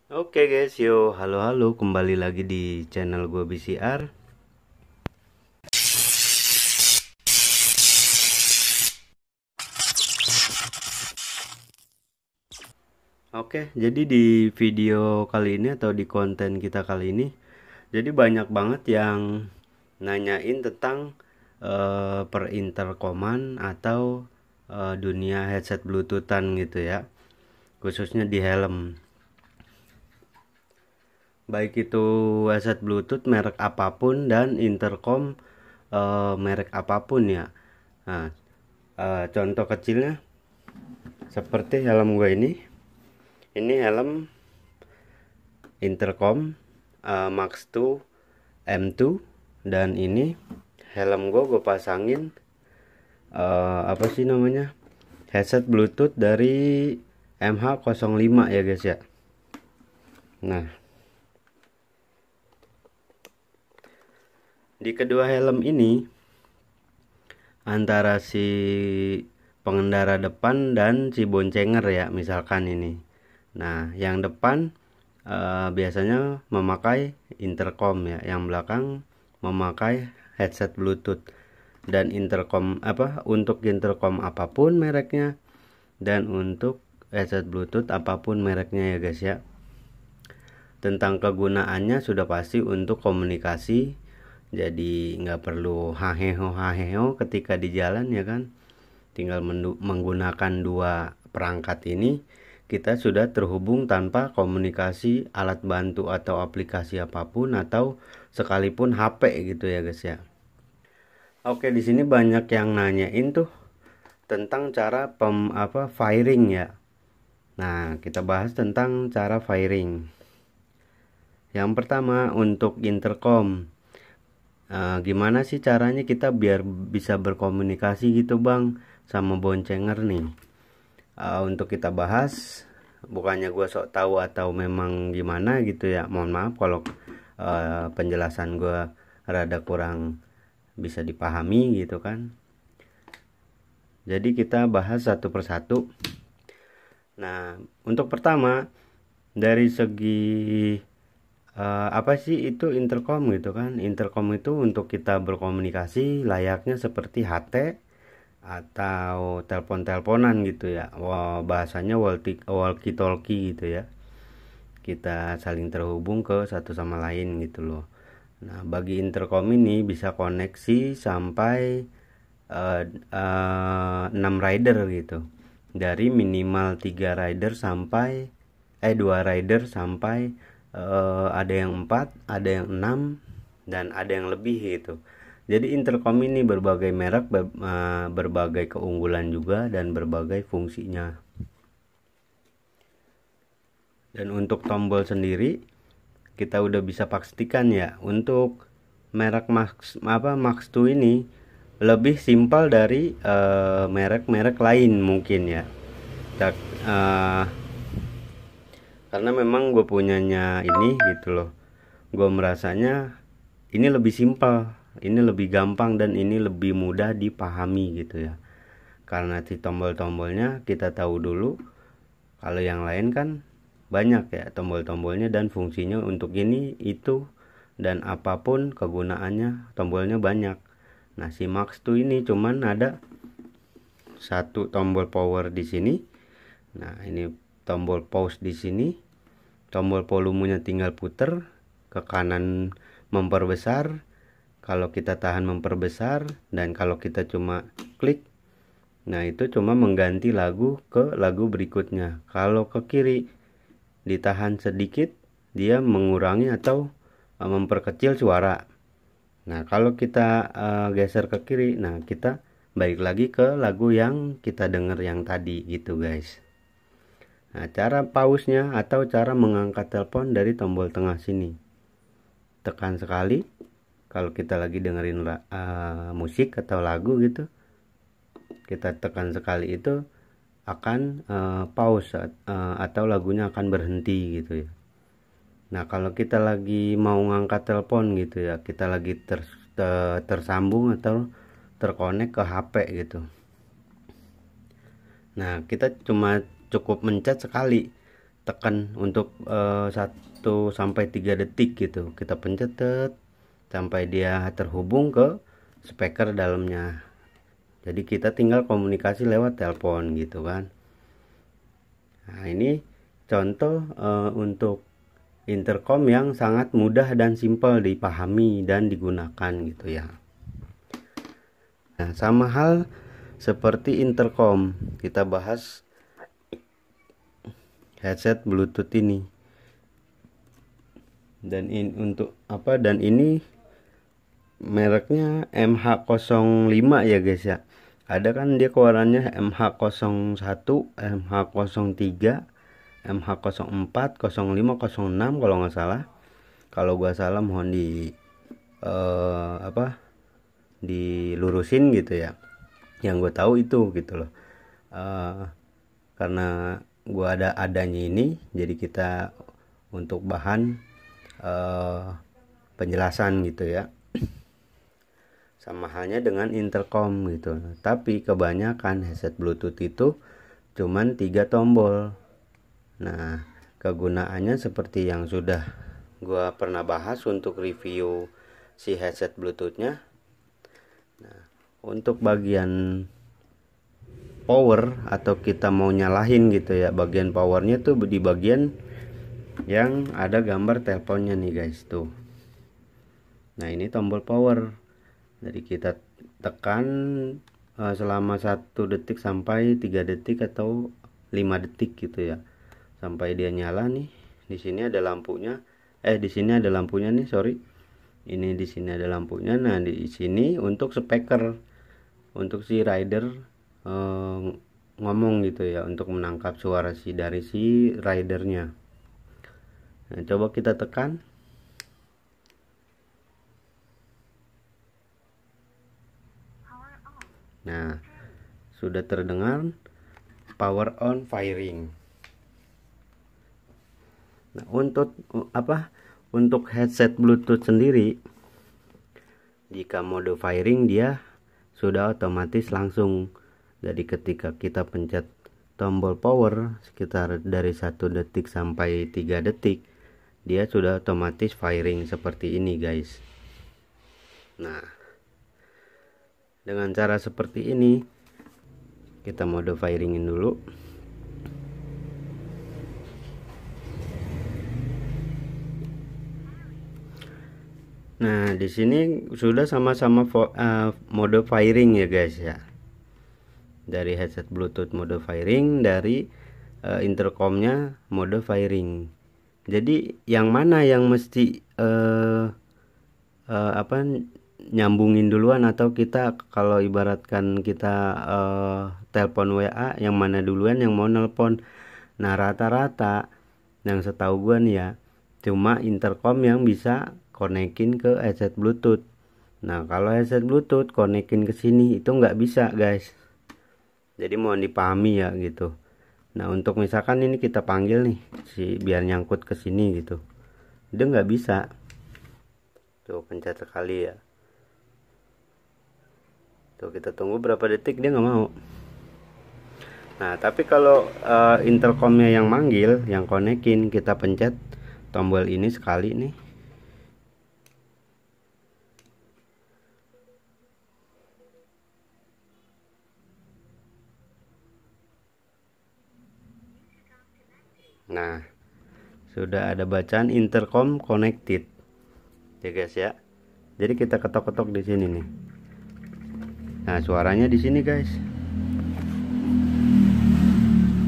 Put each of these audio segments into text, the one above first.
Oke guys, yo, halo kembali lagi di channel gue BCR. Oke, jadi di video kali ini atau di konten kita kali ini, jadi banyak banget yang nanyain tentang perintercoman atau dunia headset bluetoothan gitu ya, khususnya di helm. Baik itu headset bluetooth merek apapun dan intercom merek apapun ya. Nah, contoh kecilnya seperti helm gue ini. Ini helm intercom Max 2 M2, dan ini helm gue pasangin apa sih namanya, headset bluetooth dari MH05 ya guys ya. Nah, di kedua helm ini antara si pengendara depan dan si boncenger ya, misalkan ini. Nah, yang depan biasanya memakai intercom ya, yang belakang memakai headset bluetooth. Dan intercom untuk intercom apapun mereknya dan untuk headset bluetooth apapun mereknya ya guys ya. Tentang kegunaannya sudah pasti untuk komunikasi, jadi nggak perlu haheho ketika di jalan ya kan. Tinggal menggunakan dua perangkat ini, kita sudah terhubung tanpa komunikasi alat bantu atau aplikasi apapun, atau sekalipun HP gitu ya guys ya. Oke, di sini banyak yang nanyain tuh tentang cara firing ya. Nah, kita bahas tentang cara firing. Yang pertama, untuk intercom. Gimana sih caranya kita biar bisa berkomunikasi gitu bang sama boncenger nih? Untuk kita bahas, bukannya gue sok tahu atau memang gimana gitu ya, mohon maaf kalau penjelasan gue rada kurang bisa dipahami gitu kan. Jadi kita bahas satu persatu. Nah, untuk pertama, dari segi apa sih itu intercom gitu kan. Intercom itu untuk kita berkomunikasi layaknya seperti HT atau telepon-teleponan gitu ya. Bahasanya walkie talkie gitu ya. Kita saling terhubung ke satu sama lain gitu loh. Nah, bagi intercom ini bisa koneksi sampai 6 rider gitu. Dari minimal 3 rider sampai 2 rider sampai ada yang 4, ada yang 6, dan ada yang lebih gitu. Jadi intercom ini berbagai merek, berbagai keunggulan juga, dan berbagai fungsinya. Dan untuk tombol sendiri kita udah bisa pastikan ya, untuk merek Max 2 ini lebih simpel dari merek-merek lain mungkin ya. Karena memang gue punyanya ini gitu loh, gue merasanya ini lebih simpel, ini lebih gampang, dan ini lebih mudah dipahami gitu ya. Karena si tombol-tombolnya kita tahu dulu. Kalau yang lain kan banyak ya tombol-tombolnya dan fungsinya untuk ini itu, dan apapun kegunaannya tombolnya banyak. Nah, si Max 2 ini cuman ada satu tombol power di sini. Nah, ini tombol pause di sini. Tombol volumenya tinggal puter ke kanan memperbesar. Kalau kita tahan memperbesar, dan kalau kita cuma klik, nah itu cuma mengganti lagu ke lagu berikutnya. Kalau ke kiri ditahan sedikit, dia mengurangi atau memperkecil suara. Nah, kalau kita geser ke kiri, nah kita balik lagi ke lagu yang kita dengar yang tadi gitu guys. Nah, cara pause-nya atau cara mengangkat telepon dari tombol tengah sini. Tekan sekali kalau kita lagi dengerin musik atau lagu gitu. Kita tekan sekali itu akan pause atau lagunya akan berhenti gitu ya. Nah, kalau kita lagi mau ngangkat telepon gitu ya, kita lagi tersambung atau terkonek ke HP gitu. Nah, kita cukup mencet sekali tekan untuk 1 sampai 3 detik gitu. Kita pencet sampai dia terhubung ke speaker dalamnya. Jadi kita tinggal komunikasi lewat telepon gitu kan. Nah, ini contoh untuk intercom yang sangat mudah dan simpel dipahami dan digunakan gitu ya. Nah, sama hal seperti intercom, kita bahas headset Bluetooth ini. Dan ini untuk apa? Dan ini mereknya MH05 ya guys ya. Ada kan dia keluarannya MH01, MH03, MH04, 05, 06 kalau nggak salah. Kalau gua salah mohon dilurusin gitu ya. Yang gue tahu itu gitu loh. Karena gua adanya ini, jadi kita untuk bahan penjelasan gitu ya. Sama halnya dengan intercom gitu. Tapi kebanyakan headset Bluetooth itu cuman 3 tombol. Nah, kegunaannya seperti yang sudah gua pernah bahas untuk review si headset Bluetoothnya. Nah, untuk bagian power atau kita mau nyalahin gitu ya, bagian powernya tuh di bagian yang ada gambar teleponnya nih guys tuh. Nah, ini tombol power. Jadi kita tekan selama 1 detik sampai 3 detik atau 5 detik gitu ya, sampai dia nyala nih. Di sini ada lampunya. Di sini ada lampunya nih, sorry. Ini di sini ada lampunya. Nah, di sini untuk speaker, untuk si rider ngomong gitu ya, untuk menangkap suara dari si ridernya. Nah, coba kita tekan. Nah, sudah terdengar power on firing. Nah, untuk headset Bluetooth sendiri, jika mode firing dia sudah otomatis langsung. Jadi ketika kita pencet tombol power sekitar dari 1 detik sampai 3 detik, dia sudah otomatis firing seperti ini guys. Nah, dengan cara seperti ini kita mode firingin dulu. Nah, di sini sudah sama-sama mode firing ya guys ya. Dari headset Bluetooth mode firing, dari intercomnya mode firing. Jadi yang mana yang mesti nyambungin duluan, atau kita kalau ibaratkan kita telepon WA, yang mana duluan yang mau nelpon? Nah, rata-rata yang setahu gua nih ya, cuma intercom yang bisa konekin ke headset Bluetooth. Nah, kalau headset Bluetooth konekin ke sini itu nggak bisa guys. Jadi mohon dipahami ya gitu. Nah, untuk misalkan ini kita panggil nih biar nyangkut ke sini gitu, dia nggak bisa. Tuh, pencet sekali ya. Tuh, kita tunggu berapa detik, dia nggak mau. Nah, tapi kalau intercomnya yang manggil, yang konekin, kita pencet tombol ini sekali nih. Nah, sudah ada bacaan intercom connected ya guys ya. Jadi kita ketok-ketok di sini nih. Nah, suaranya di sini guys.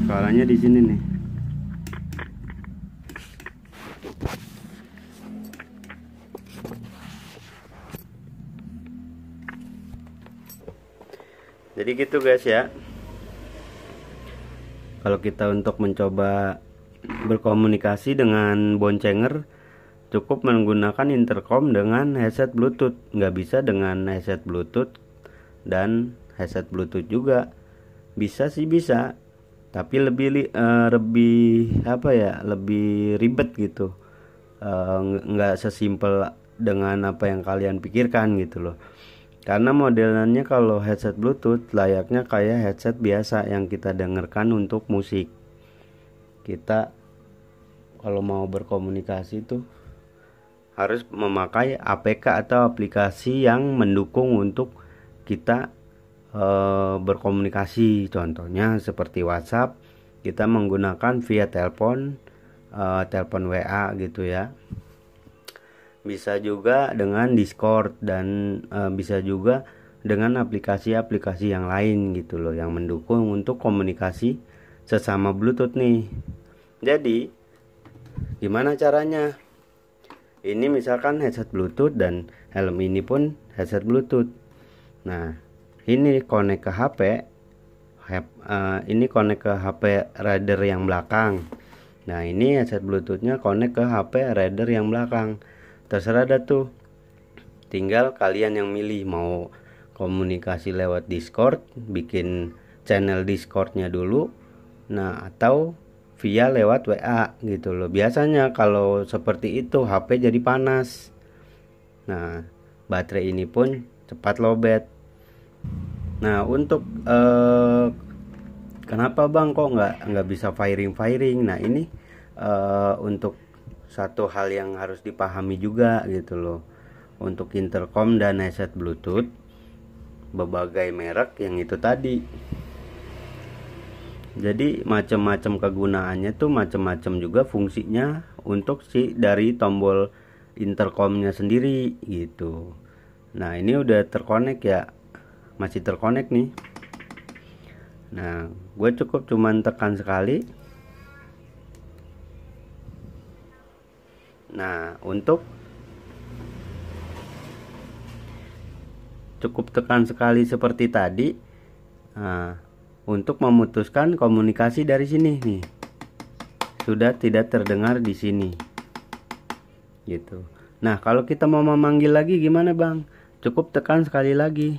Suaranya di sini nih. Jadi gitu guys ya. Kalau kita untuk mencoba berkomunikasi dengan boncenger, cukup menggunakan intercom dengan headset Bluetooth. Nggak bisa dengan headset Bluetooth dan headset Bluetooth juga. Bisa sih bisa, tapi lebih lebih ribet gitu. Nggak sesimpel dengan apa yang kalian pikirkan gitu loh. Karena modelannya kalau headset Bluetooth layaknya kayak headset biasa yang kita dengarkan untuk musik. Kita kalau mau berkomunikasi tuh harus memakai APK atau aplikasi yang mendukung untuk kita berkomunikasi. Contohnya seperti WhatsApp, kita menggunakan via telepon, telepon WA gitu ya. Bisa juga dengan Discord dan bisa juga dengan aplikasi-aplikasi yang lain gitu loh, yang mendukung untuk komunikasi sesama Bluetooth nih. Jadi gimana caranya? Ini misalkan headset Bluetooth dan helm ini pun headset Bluetooth. Nah, ini connect ke HP. Ini connect ke HP rider yang belakang. Nah, ini headset Bluetoothnya connect ke HP rider yang belakang. Terserah dah tuh. Tinggal kalian yang milih mau komunikasi lewat Discord, bikin channel Discordnya dulu. Nah, atau via lewat WA gitu loh. Biasanya kalau seperti itu HP jadi panas. Nah, baterai ini pun cepat lowbat. Nah, untuk kenapa bang kok nggak bisa firing? Nah, ini untuk satu hal yang harus dipahami juga gitu loh. Untuk intercom dan headset Bluetooth berbagai merek yang itu tadi. Jadi macam-macam kegunaannya tuh macam-macam juga fungsinya untuk si dari tombol intercomnya sendiri gitu. Nah, ini udah terkonek ya, masih terkonek nih. Nah, gue cukup cuman tekan sekali. Nah, untuk cukup tekan sekali seperti tadi. Nah, untuk memutuskan komunikasi dari sini nih, sudah tidak terdengar di sini gitu. Nah, kalau kita mau memanggil lagi gimana bang? Cukup tekan sekali lagi,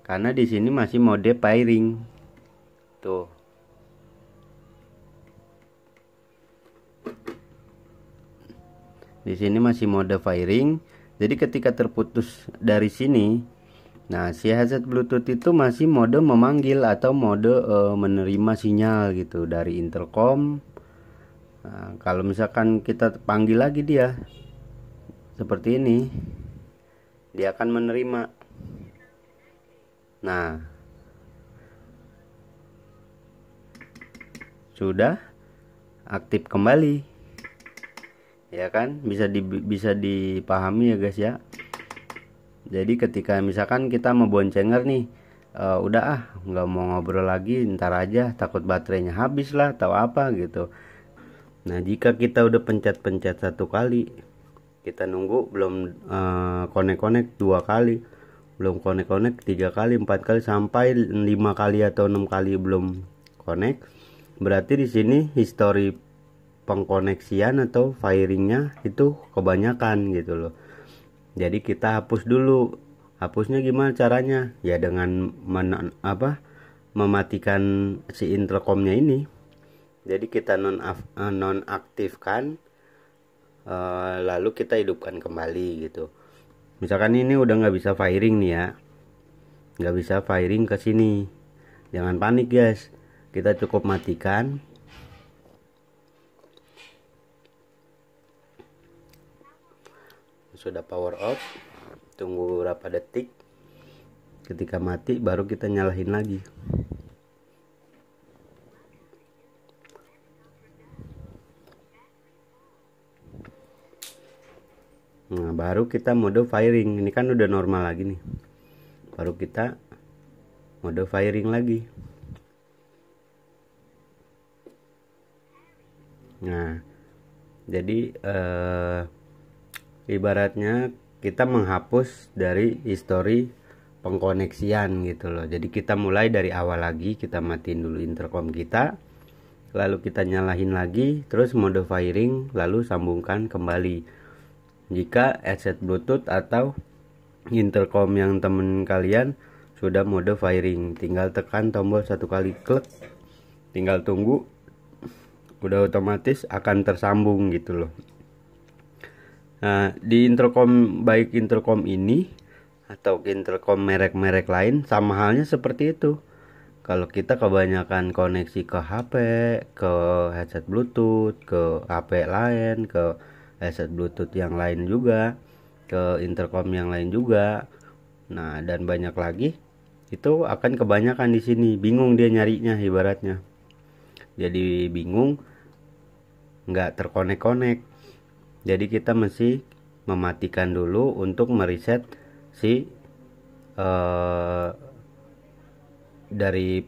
karena di sini masih mode pairing tuh. Di sini masih mode pairing. Jadi ketika terputus dari sini, nah si headset Bluetooth itu masih mode memanggil atau mode menerima sinyal gitu dari intercom. Nah, kalau misalkan kita panggil lagi dia seperti ini, dia akan menerima. Nah, sudah aktif kembali. Ya kan, bisa dipahami ya guys ya. Jadi ketika misalkan kita mau boncenger nih, udah nggak mau ngobrol lagi, ntar aja, takut baterainya habis lah atau apa gitu. Nah, jika kita udah pencet-pencet satu kali, kita nunggu belum connect 2 kali, belum connect 3 kali, 4 kali, sampai 5 kali atau 6 kali belum connect, berarti di sini histori pengkoneksian atau firingnya itu kebanyakan gitu loh. Jadi kita hapus dulu. Hapusnya gimana caranya? Ya dengan mematikan si intercomnya ini. Jadi kita nonaktifkan, lalu kita hidupkan kembali gitu. Misalkan ini udah nggak bisa firing nih ya, nggak bisa firing ke sini. Jangan panik guys. Kita cukup matikan. Sudah power off, tunggu berapa detik. Ketika mati baru kita nyalain lagi. Nah, baru kita mode firing. Ini kan udah normal lagi nih, baru kita mode firing lagi. Nah, jadi ibaratnya kita menghapus dari histori pengkoneksian gitu loh. Jadi kita mulai dari awal lagi, kita matiin dulu intercom kita, lalu kita nyalain lagi, terus mode firing, lalu sambungkan kembali. Jika headset Bluetooth atau intercom yang temen kalian sudah mode firing, tinggal tekan tombol satu kali, klik, tinggal tunggu, udah otomatis akan tersambung gitu loh. Nah, di intercom, baik intercom ini atau intercom merek-merek lain, sama halnya seperti itu. kalau kita kebanyakan koneksi ke HP, ke headset Bluetooth, ke HP lain, ke headset Bluetooth yang lain juga, ke intercom yang lain juga. Nah, dan banyak lagi, itu akan kebanyakan di sini. Bingung dia nyarinya ibaratnya. Jadi bingung, nggak terkonek-konek. Jadi kita mesti mematikan dulu untuk mereset si dari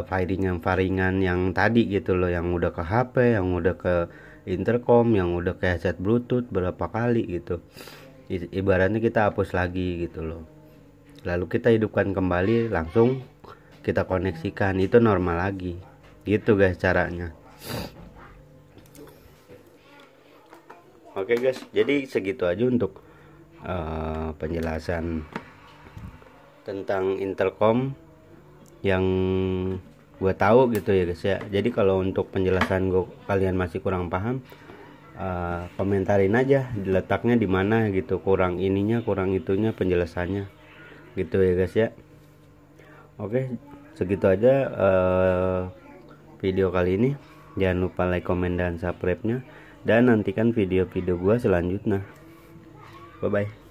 faringan yang tadi gitu loh, yang udah ke HP, yang udah ke intercom, yang udah ke headset Bluetooth berapa kali gitu. Ibaratnya kita hapus lagi gitu loh. Lalu kita hidupkan kembali, langsung kita koneksikan, itu normal lagi. Gitu guys caranya. Oke guys, jadi segitu aja untuk penjelasan tentang intercom yang gue tahu gitu ya guys ya. Jadi kalau untuk penjelasan kalian masih kurang paham, komentarin aja letaknya di mana gitu, kurang ininya, kurang itunya penjelasannya gitu ya guys ya. Oke, segitu aja video kali ini. Jangan lupa like, komen, dan subscribe nya, dan nantikan video-video gue selanjutnya. Bye bye.